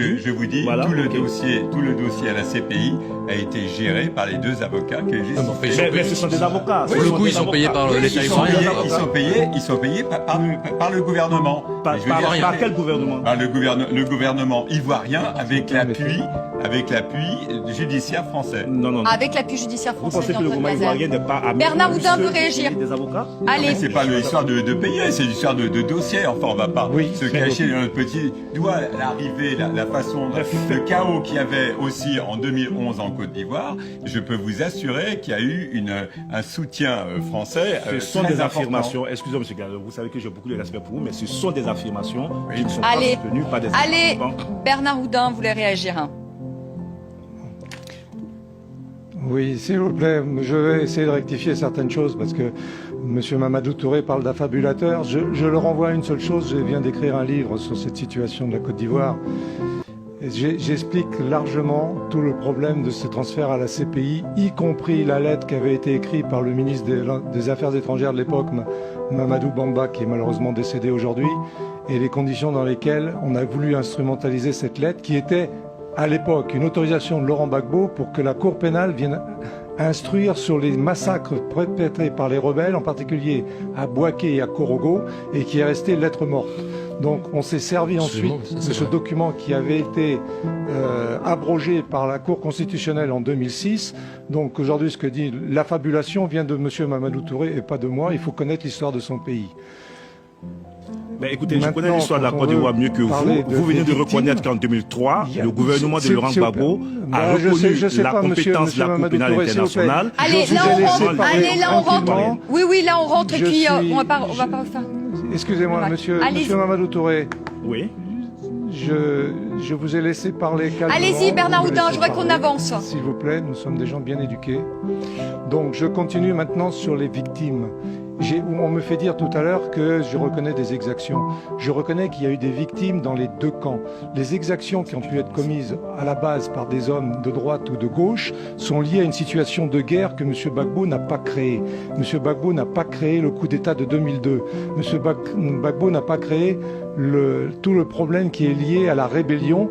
Je vous dis, voilà, tout le dossier à la CPI a été géré par les deux avocats que j'ai cités. Mais ce sont des avocats. Pour le coup, ils sont payés par l'État israélien. Ils sont payés par le gouvernement. Par quel gouvernement? Par le gouvernement ivoirien avec l'appui judiciaire français. Non. Avec l'appui judiciaire Vous français. pensez que le gouvernement ivoirien n'est pas amené Bernard Houdin veut réagir. Des avocats? Allez. C'est pas l'histoire de payer, c'est l'histoire de dossier. Enfin, on va pas se cacher dans notre petit doigt l'arrivée, la façon, le chaos qu'il y avait aussi en 2011 en Côte d'Ivoire. Je peux vous assurer qu'il y a eu un soutien français. Ce sont des affirmations. Excusez-moi, monsieur Gallo, vous savez que j'ai beaucoup de respect pour vous, mais ce sont des affirmations qui ne sont pas soutenues par des avocats. Allez, Bernard Houdin voulait réagir. Oui, s'il vous plaît, je vais essayer de rectifier certaines choses parce que M. Mamadou Touré parle d'affabulateur. Je le renvoie à une seule chose, je viens d'écrire un livre sur cette situation de la Côte d'Ivoire. J'explique largement tout le problème de ce transfert à la CPI, y compris la lettre qui avait été écrite par le ministre des Affaires étrangères de l'époque, Mamadou Bamba, qui est malheureusement décédé aujourd'hui, et les conditions dans lesquelles on a voulu instrumentaliser cette lettre qui était à l'époque une autorisation de Laurent Gbagbo pour que la Cour pénale vienne instruire sur les massacres perpétrés par les rebelles, en particulier à Bouaké et à Korogo, et qui est resté lettre morte. Donc on s'est servi ensuite de ce document qui avait été abrogé par la Cour constitutionnelle en 2006. Donc aujourd'hui, ce que dit l'affabulation vient de M. Mamadou Touré et pas de moi. Il faut connaître l'histoire de son pays. Mais écoutez, je connais l'histoire de la Côte d'Ivoire mieux que vous. Vous venez de reconnaître qu'en 2003, le gouvernement de Laurent Gbagbo a reconnu la compétence de la Cour pénale internationale. Allez, là on rentre. Oui, là on rentre et puis on va pas refaire. Excusez-moi, monsieur Mamadou Touré. Oui. Je vous ai laissé parler calmement. Allez-y, Bernard Houdin, je voudrais qu'on avance. S'il vous plaît, nous sommes des gens bien éduqués. Donc, je continue maintenant sur les victimes. On me fait dire tout à l'heure que je reconnais des exactions. Je reconnais qu'il y a eu des victimes dans les deux camps. Les exactions qui ont pu être commises à la base par des hommes de droite ou de gauche sont liées à une situation de guerre que M. Gbagbo n'a pas créée. M. Gbagbo n'a pas créé le coup d'État de 2002. M. Gbagbo n'a pas créé tout le problème qui est lié à la rébellion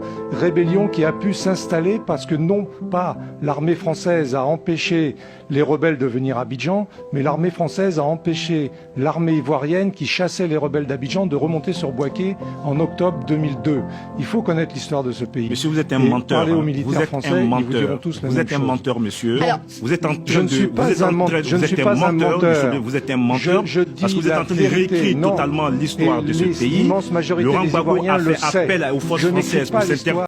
qui a pu s'installer parce que non pas l'armée française a empêché les rebelles de venir à Abidjan, mais l'armée française a empêché l'armée ivoirienne qui chassait les rebelles d'Abidjan de remonter sur Bouaké en octobre 2002. Il faut connaître l'histoire de ce pays. Monsieur, vous êtes un menteur. Parler aux militaires français, ils vous diront tous la même chose. Vous êtes un menteur, monsieur. Alors, vous êtes en train je ne suis pas un menteur. Vous êtes un menteur. Vous êtes un menteur parce que vous êtes en train de réécrire totalement l'histoire de ce pays. L'immense majorité des Ivoiriens le sait. Laurent Gbagbo a fait appel aux forces françaises pour